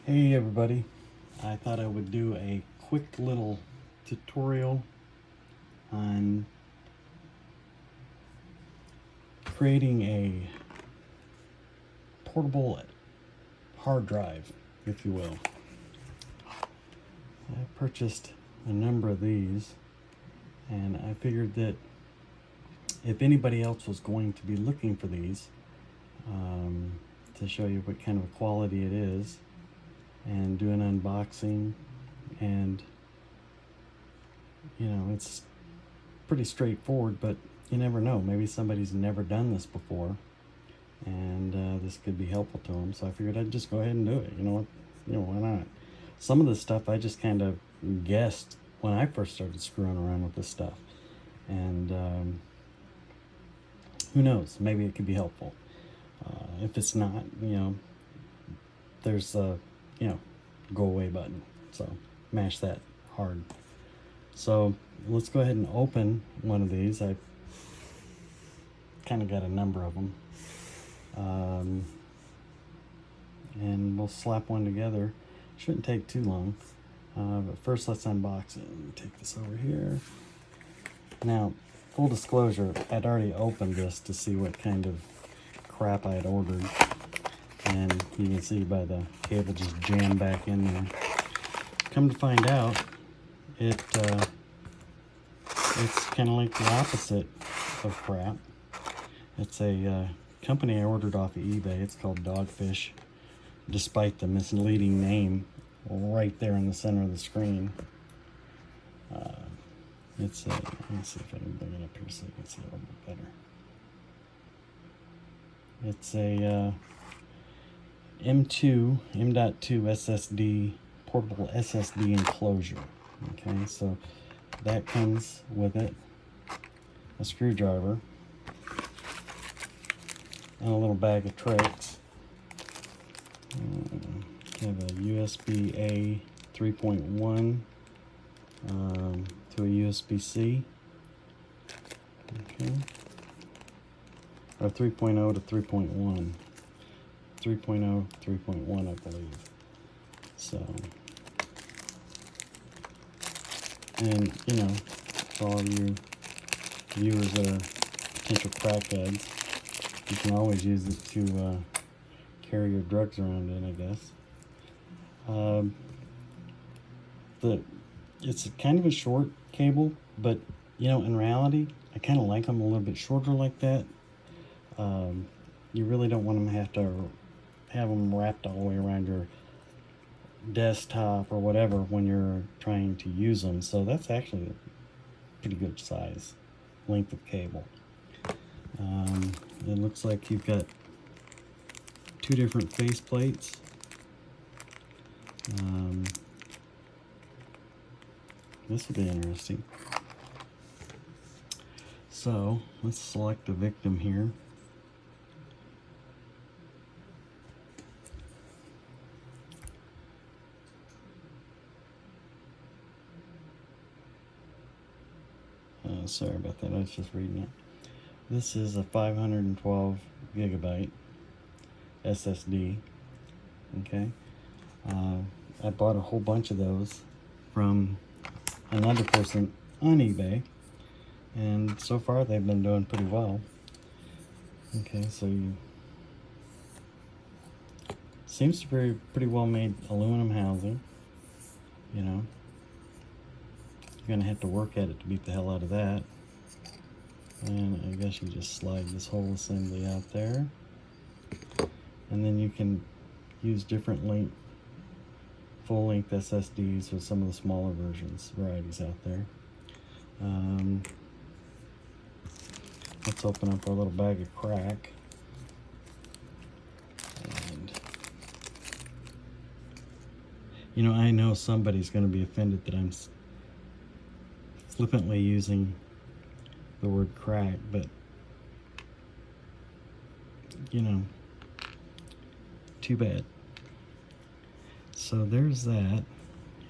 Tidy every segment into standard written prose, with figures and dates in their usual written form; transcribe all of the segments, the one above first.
Hey everybody, I thought I would do a quick little tutorial on creating a portable hard drive, if you will. I purchased a number of these and I figured that if anybody else was going to be looking for these, to show you what kind of quality it is and do an unboxing, and it's pretty straightforward, but you never know, maybe somebody's never done this before and this could be helpful to them, so I figured I'd just go ahead and do it. Why not? Some of this stuff I just kind of guessed when I first started screwing around with this stuff, and who knows, maybe it could be helpful. If it's not, there's a go away button, so mash that hard. So let's go ahead and open one of these. I kind of got a number of them, and we'll slap one together. Shouldn't take too long, but first let's unbox it. Take this over here. Now, full disclosure, I'd already opened this to see what kind of crap I had ordered, and you can see by the cable just jammed back in there. Come to find out, it's kind of like the opposite of crap. It's a company I ordered off of eBay. It's called Dogfish, despite the misleading name right there in the center of the screen. Let me see if I can bring it up here so you can see a little bit better. It's a M.2 SSD, portable SSD enclosure. Okay, so that comes with it, a screwdriver, and a little bag of tricks. Have a USB-A 3.1 to a USB-C. Okay. Or 3.0 to 3.1. 3.0, 3.1, I believe. So, and for all you viewers that are potential crackheads, you can always use it to carry your drugs around in, I guess. It's kind of a short cable, but in reality, I kind of like them a little bit shorter like that. You really don't want them to have them wrapped all the way around your desktop or whatever when you're trying to use them. So that's actually a pretty good size length of cable. It looks like you've got two different face plates. This will be interesting. So let's select a victim here. Sorry about that, I was just reading it. This is a 512 gigabyte SSD. Okay, I bought a whole bunch of those from another person on eBay, and so far they've been doing pretty well. Okay, so seems to be pretty well made aluminum housing. You're gonna have to work at it to beat the hell out of that. And I guess you just slide this whole assembly out there, and then you can use different full-length SSDs with some of the smaller varieties out there. Let's open up our little bag of crack. And I know somebody's going to be offended that I'm flippantly using the word crack, but too bad. So there's that.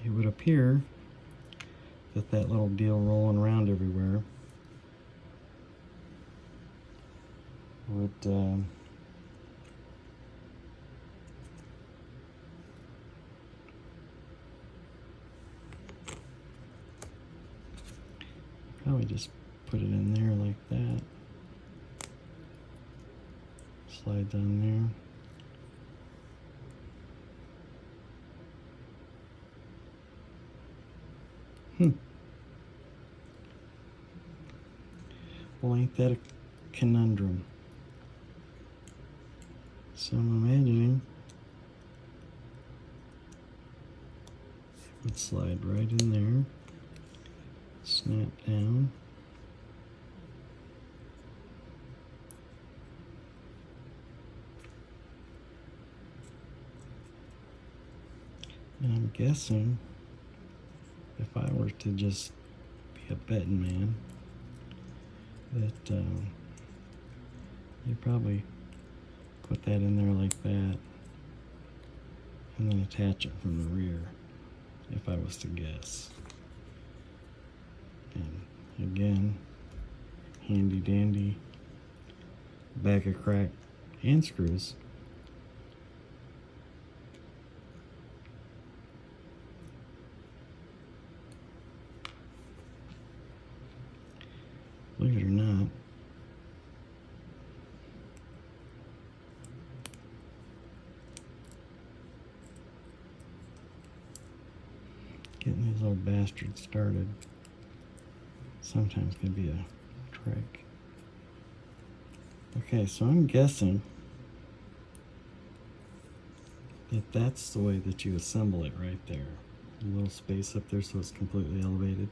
It would appear that little deal rolling around everywhere would just put it in there like that. Slides on there. Well, ain't that a conundrum? So I'm imagining it would slide right in there, snap down. And I'm guessing if I were to just be a betting man, that you'd probably put that in there like that and then attach it from the rear, if I was to guess. And again, handy dandy bag of crack and screws. Believe it or not, getting these little bastards started sometimes can be a trick. Okay, so I'm guessing that that's the way that you assemble it right there. A little space up there so it's completely elevated.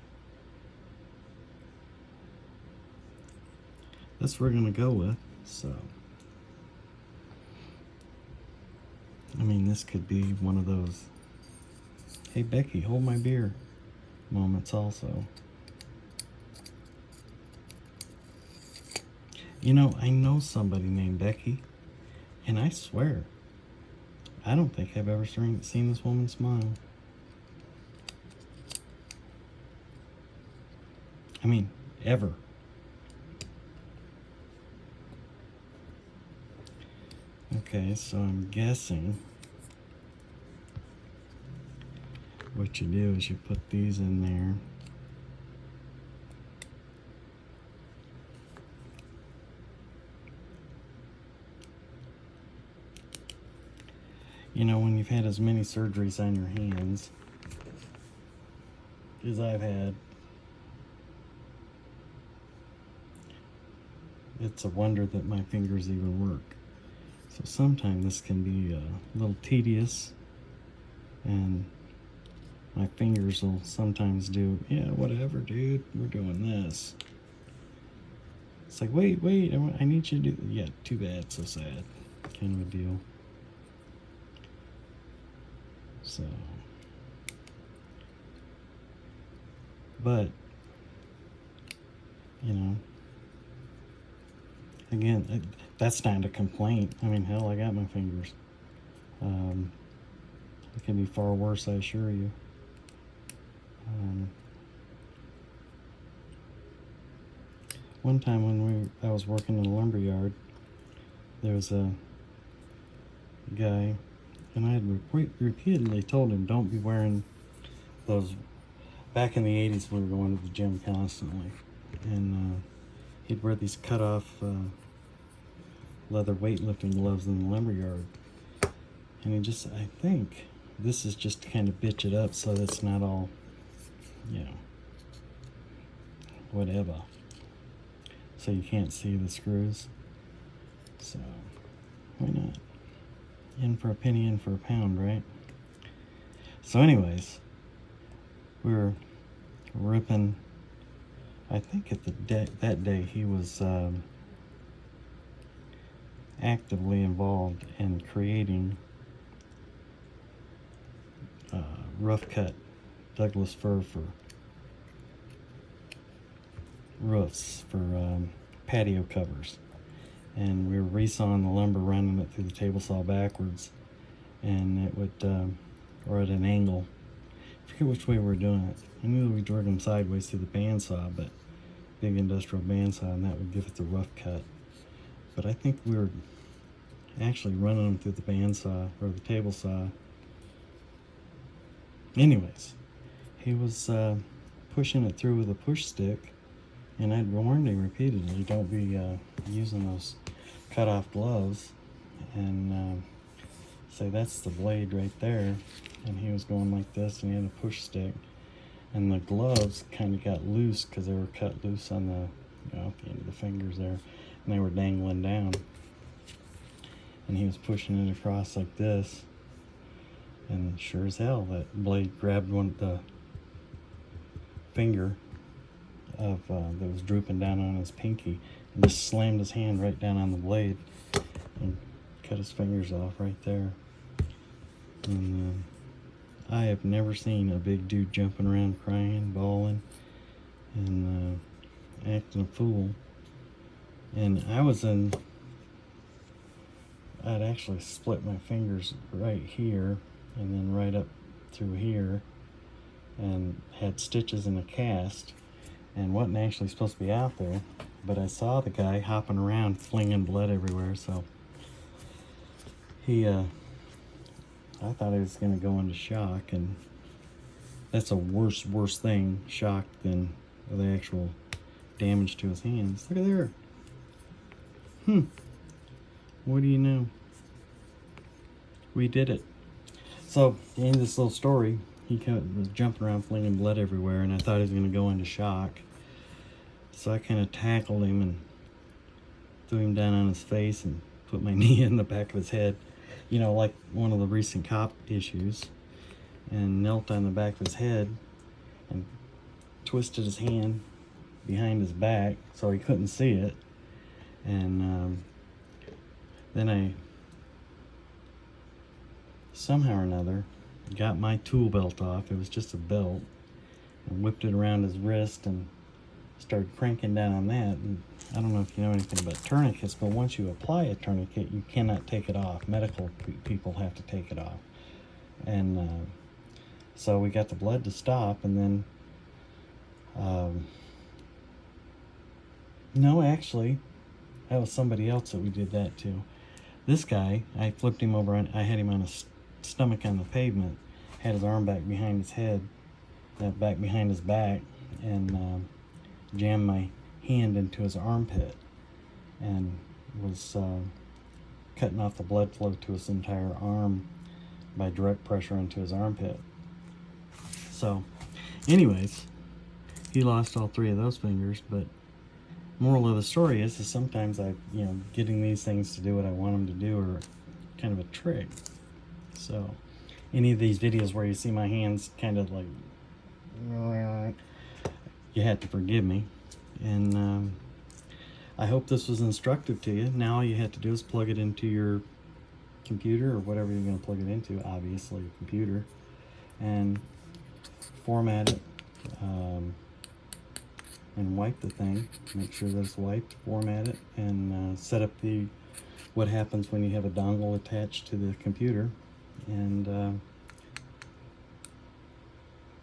That's what we're gonna go with. So, I mean, this could be one of those, hey Becky, hold my beer moments also. You know, I know somebody named Becky, and I swear, I don't think I've ever seen this woman smile. I mean, ever. Okay, so I'm guessing what you do is you put these in there. You know, when you've had as many surgeries on your hands as I've had, it's a wonder that my fingers even work. So sometimes this can be a little tedious, and my fingers will sometimes do, yeah, whatever, dude, we're doing this. It's like, wait, I need you to do, yeah, too bad, so sad, kind of a deal. So, but, you know, again, that's not a complaint. I mean, hell, I got my fingers. It can be far worse, I assure you. One time when I was working in a lumber yard, there was a guy, and I had repeatedly told him, don't be wearing those. Back in the 80s, we were going to the gym constantly, and he'd wear these cut-off leather weightlifting gloves in the lumber yard. And he just, I think this is just to kind of bitch it up so that it's not all, you know, whatever. So you can't see the screws. So, why not? In for a penny, in for a pound, right? So anyways, we were ripping, I think at that day he was actively involved in creating rough cut Douglas fir for roofs, for patio covers. And we were resawing the lumber, running it through the table saw backwards, and it would, or at an angle. I forget which way we were doing it. I knew we drug them sideways through the bandsaw, but big industrial bandsaw, and that would give it the rough cut. But I think we were actually running them through the bandsaw or the table saw. Anyways, he was pushing it through with a push stick, And I'd warned him repeatedly, don't be using those cut-off gloves. And say, that's the blade right there. And he was going like this, and he had a push stick. And the gloves kind of got loose because they were cut loose on the, at the end of the fingers there. And they were dangling down. And he was pushing it across like this. And sure as hell, that blade grabbed the finger of that was drooping down on his pinky and just slammed his hand right down on the blade and cut his fingers off right there. And I have never seen a big dude jumping around crying, bawling, and acting a fool. And I'd actually split my fingers right here and then right up through here, and had stitches in a cast, and wasn't actually supposed to be out there, but I saw the guy hopping around flinging blood everywhere, so I thought he was going to go into shock, and that's a worse thing, shock, than the actual damage to his hands. Look at there. What do you know? We did it. So, at the end of this little story, he was jumping around flinging blood everywhere, and I thought he was going to go into shock. So I kind of tackled him and threw him down on his face and put my knee in the back of his head, like one of the recent cop issues, and knelt on the back of his head and twisted his hand behind his back so he couldn't see it. And then I somehow or another got my tool belt off. It was just a belt, and whipped it around his wrist and started cranking down on that. And I don't know if you know anything about tourniquets, but once you apply a tourniquet, you cannot take it off. Medical people have to take it off. And so we got the blood to stop, and then no, actually, that was somebody else that we did that to. This guy, I flipped him over, I had him on his stomach on the pavement, had his arm back behind his head, back behind his back, and jammed my hand into his armpit, and was cutting off the blood flow to his entire arm by direct pressure into his armpit. So, anyways, he lost all 3 of those fingers, but moral of the story is sometimes getting these things to do what I want them to do are kind of a trick. So any of these videos where you see my hands kind of like, you have to forgive me. And I hope this was instructive to you. Now all you have to do is plug it into your computer or whatever you're going to plug it into, obviously your computer, and format it. And wipe the thing, make sure that it's wiped, format it, and set up what happens when you have a dongle attached to the computer, and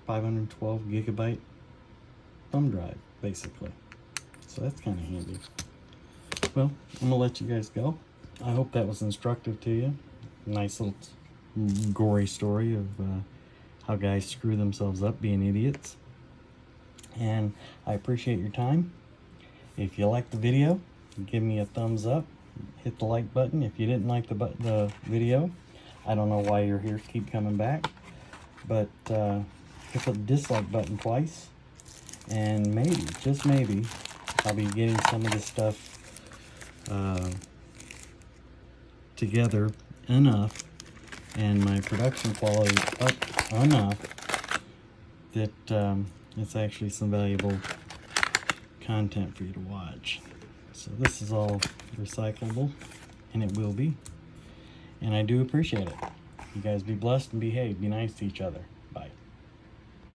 512 gigabyte thumb drive, basically. So that's kind of handy. Well, I'm gonna let you guys go. I hope that was instructive to you. Nice little gory story of how guys screw themselves up being idiots. And I appreciate your time. If you liked the video, give me a thumbs up, hit the like button. If you didn't like the video, I don't know why you're here, keep coming back, but hit the dislike button twice, and maybe, just maybe, I'll be getting some of this stuff together enough and my production quality up enough that it's actually some valuable content for you to watch. So this is all recyclable, and it will be. And I do appreciate it. You guys be blessed and behave. Be nice to each other.